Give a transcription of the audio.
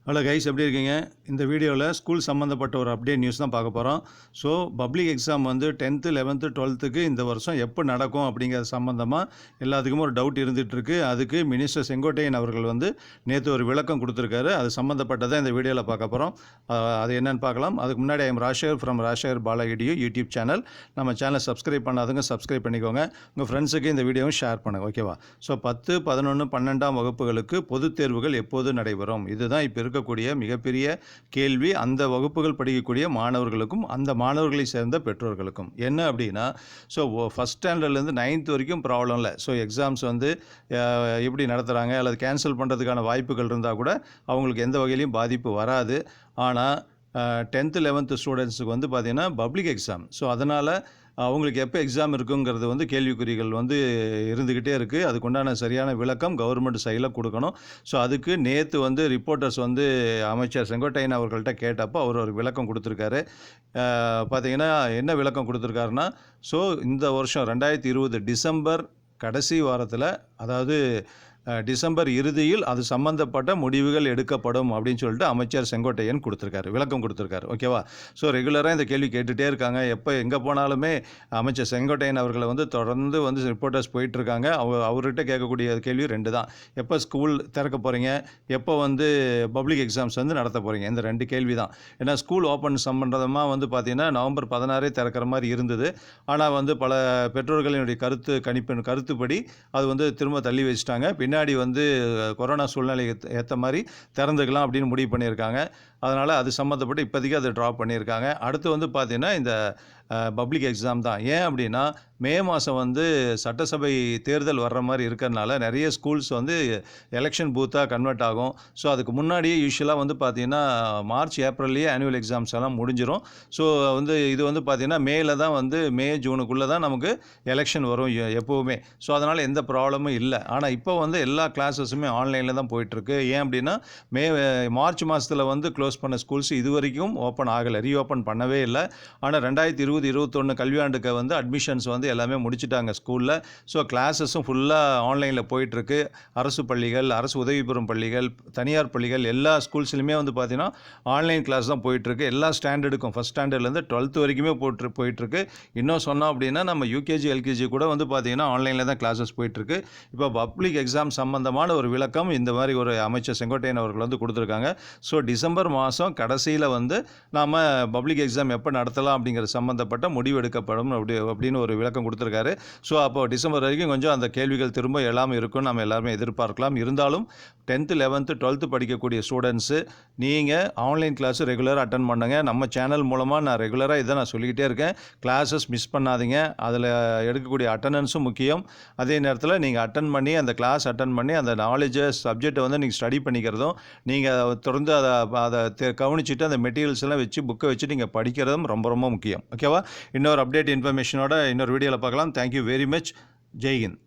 Hello guys, எப்படி இருக்கீங்க? இந்த வீடியோவில் ஸ்கூல் சம்மந்தப்பட்ட ஒரு அப்டேட் நியூஸ் தான் பார்க்க போகிறோம். ஸோ பப்ளிக் எக்ஸாம் வந்து 10th 11th 12th இந்த வருஷம் எப்போ நடக்கும் அப்படிங்கிற சம்மந்தமாக எல்லாத்துக்குமே ஒரு டவுட் இருந்துகிட்ருக்கு. அதுக்கு மினிஸ்டர் செங்கோட்டையன் அவர்கள் வந்து நேற்று ஒரு விளக்கம் கொடுத்துருக்காரு. அது சம்மந்தப்பட்டதை இந்த வீடியோவில் பார்க்க போகிறோம். அது என்னென்னு பார்க்கலாம். அதுக்கு முன்னாடி I'm Rajashekar from Rajashekar Bala video YouTube channel. நம்ம சேனலை சப்ஸ்கிரைப் பண்ணாதுங்க, சப்ஸ்கிரைப் பண்ணிக்கோங்க. உங்கள் ஃப்ரெண்ட்ஸுக்கு இந்த வீடியோவும் ஷேர் பண்ணுங்கள், ஓகேவா? ஸோ 10, 11, 12ஆம் வகுப்புகளுக்கு பொதுத் தேர்வுகள் எப்போது நடைபெறும்? இதுதான் இப்போ இருக்கக்கூடிய மிகப்பெரிய கேள்வி. அந்த வகுப்புகள் படிக்கக்கூடிய மாணவர்களுக்கும் அந்த மாணவர்களை சேர்ந்த பெற்றோர்களுக்கும் என்ன அப்படின்னா, ஸோ ஃபஸ்ட் ஸ்டாண்டர்ட்லேருந்து 9th வரைக்கும் ப்ராப்ளம் இல்லை. ஸோ எக்ஸாம்ஸ் வந்து எப்படி நடத்துகிறாங்க அல்லது கேன்சல் பண்ணுறதுக்கான வாய்ப்புகள் இருந்தால் கூட அவங்களுக்கு எந்த வகையிலையும் பாதிப்பு வராது. ஆனால் 10th 11th ஸ்டூடெண்ட்ஸுக்கு வந்து பார்த்திங்கன்னா பப்ளிக் எக்ஸாம். ஸோ அதனால் அவங்களுக்கு எப்போ எக்ஸாம் இருக்குங்கிறது வந்து கேள்விக்குறிகள் வந்து இருந்துக்கிட்டே இருக்குது. அதுக்குண்டான சரியான விளக்கம் கவர்மெண்ட் சைடில் கொடுக்கணும். ஸோ அதுக்கு நேற்று வந்து ரிப்போர்ட்டர்ஸ் வந்து அமைச்சர் செங்கோட்டையன் அவர்கள்ட்ட கேட்டப்போ அவர் ஒரு விளக்கம் கொடுத்துருக்காரு. பார்த்திங்கன்னா என்ன விளக்கம் கொடுத்துருக்காருன்னா, ஸோ இந்த வருஷம் 2020 டிசம்பர் கடைசி வாரத்தில், அதாவது டிசம்பர் இறுதியில் அது சம்பந்தப்பட்ட முடிவுகள் எடுக்கப்படும் அப்படின்னு சொல்லிட்டு அமைச்சர் செங்கோட்டையன் விளக்கம் கொடுத்துருக்காரு, ஓகேவா? ஸோ ரெகுலராக இந்த கேள்வி கேட்டுகிட்டே இருக்காங்க. எப்போ எங்கே போனாலுமே அமைச்சர் செங்கோட்டையன் அவர்களை வந்து தொடர்ந்து வந்து ரிப்போர்ட்டர்ஸ் போயிட்டுருக்காங்க. அவர்கிட்ட கேட்கக்கூடிய கேள்வி 2 தான். எப்போ ஸ்கூல் திறக்க போகிறீங்க, எப்போ வந்து பப்ளிக் எக்ஸாம்ஸ் வந்து நடத்த போகிறீங்க, இந்த 2 கேள்வி தான். ஏன்னா ஸ்கூல் ஓப்பன் சம்பந்தமாக வந்து பார்த்திங்கன்னா நவம்பர் 16 திறக்கிற மாதிரி இருந்தது. ஆனால் வந்து பல பெற்றோர்களினுடைய கருத்துப்படி அது வந்து திரும்ப தள்ளி வச்சுட்டாங்க. பின்னாடி வந்து கொரோனா சூழ்நிலைக்கு ஏற்ற மாதிரி திறந்துக்கலாம் அப்படின்னு முடிவு பண்ணியிருக்காங்க. அதனால் அது சம்மந்தப்பட்டு இப்போதைக்கு அதை ட்ராப் பண்ணியிருக்காங்க. அடுத்து வந்து பார்த்திங்கன்னா இந்த பப்ளிக் எக்ஸாம் தான். ஏன் அப்படின்னா மே மாதம் வந்து சட்டசபை தேர்தல் வர்ற மாதிரி இருக்கிறதுனால நிறைய ஸ்கூல்ஸ் வந்து எலெக்ஷன் பூத்தாக கன்வெர்ட் ஆகும். ஸோ அதுக்கு முன்னாடியே யூஸ்வலாக வந்து பார்த்திங்கன்னா மார்ச் ஏப்ரல்லையே ஆனுவல் எக்ஸாம்ஸ் எல்லாம் முடிஞ்சிடும். ஸோ வந்து இது வந்து பார்த்திங்கன்னா மேல தான் வந்து மே ஜூனுக்குள்ளே தான் நமக்கு எலெக்ஷன் வரும் எப்போவுமே. ஸோ அதனால் எந்த ப்ராப்ளமும் இல்லை. ஆனால் இப்போ வந்து எல்லா கிளாஸஸுமே ஆன்லைனில் தான் போயிட்டுருக்கு. ஏன் அப்படின்னா மார்ச் மாதத்தில் வந்து க்ளோஸ் பண்ண ஸ்கூல்ஸ் இது வரைக்கும் ஓப்பன் ஆகலை, ரீஓப்பன் பண்ணவே இல்லை. ஆனால் 2020-21 கல்வியாண்டுக்கு வந்து அட்மிஷன்ஸ் வந்து எல்லாமே முடிச்சுட்டாங்க ஸ்கூலில். ஸோ கிளாஸஸும் ஃபுல்லாக ஆன்லைனில் போயிட்டுருக்கு. அரசு பள்ளிகள், அரசு உதவி பெறும் பள்ளிகள், தனியார் பள்ளிகள் எல்லா ஸ்கூல்ஸ்லையுமே வந்து பார்த்திங்கன்னா ஆன்லைன் கிளாஸ் தான் போயிட்டுருக்கு. எல்லா ஸ்டாண்டர்டுக்கும் ஃபஸ்ட் ஸ்டாண்டர்ட்லேருந்து 12th வரைக்குமே போயிட்டுருக்கு. இன்னும் சொன்னோம் அப்படின்னா நம்ம யூகேஜி எல்கேஜி கூட வந்து பார்த்திங்கன்னா ஆன்லைனில் தான் கிளாஸஸ் போயிட்டுருக்கு. இப்போ பப்ளிக் எக்ஸாம் சம்மந்தமான ஒரு விளக்கம் இந்த மாதிரி ஒரு அமைச்சர் செங்கோட்டையன் அவர்கள் வந்து கொடுத்துருக்காங்க. ஸோ டிசம்பர் மாதம் கடைசியில் வந்து நாம் பப்ளிக் எக்ஸாம் எப்போ நடத்தலாம் அப்படிங்கிற சம்மந்தப்பட்ட முடிவு எடுக்கப்படும் அப்படின்னு ஒரு விளக்கம் கொடுத்துருக்காரு. ஸோ அப்போ டிசம்பர் வரைக்கும் கொஞ்சம் அந்த கேள்விகள் திரும்ப எழாமல் இருக்கும், நம்ம எல்லாருமே எதிர்பார்க்கலாம். இருந்தாலும் 10th 11th 12th படிக்கக்கூடிய ஸ்டூடெண்ட்ஸு நீங்கள் ஆன்லைன் கிளாஸு ரெகுலராக அட்டன் பண்ணுங்க. நம்ம சேனல் மூலமாக நான் ரெகுலராக இதை நான் சொல்லிக்கிட்டே இருக்கேன். கிளாஸஸ் மிஸ் பண்ணாதீங்க. அதில் எடுக்கக்கூடிய அட்டண்டன்ஸும் முக்கியம். அதே நேரத்தில் நீங்கள் அந்த கிளாஸ் அட்டன் பண்ணி அந்த சப்ஜெக்டை வந்து நீங்கள் ஸ்டடி பண்ணிக்கிறதும், நீங்கள் தொடர்ந்து அதை கவனிச்சுட்டு அந்த மெட்டீரியல்ஸ் எல்லாம் வச்சு புக்கை வச்சு நீங்கள் படிக்கிறதும் ரொம்ப ரொம்ப முக்கியம், ஓகேவா? இன்னொரு அப்டேட் இன்ஃபர்மேஷனோட இன்னொரு வீடியோவில் பார்க்கலாம். Thank you very much. Jai Hind.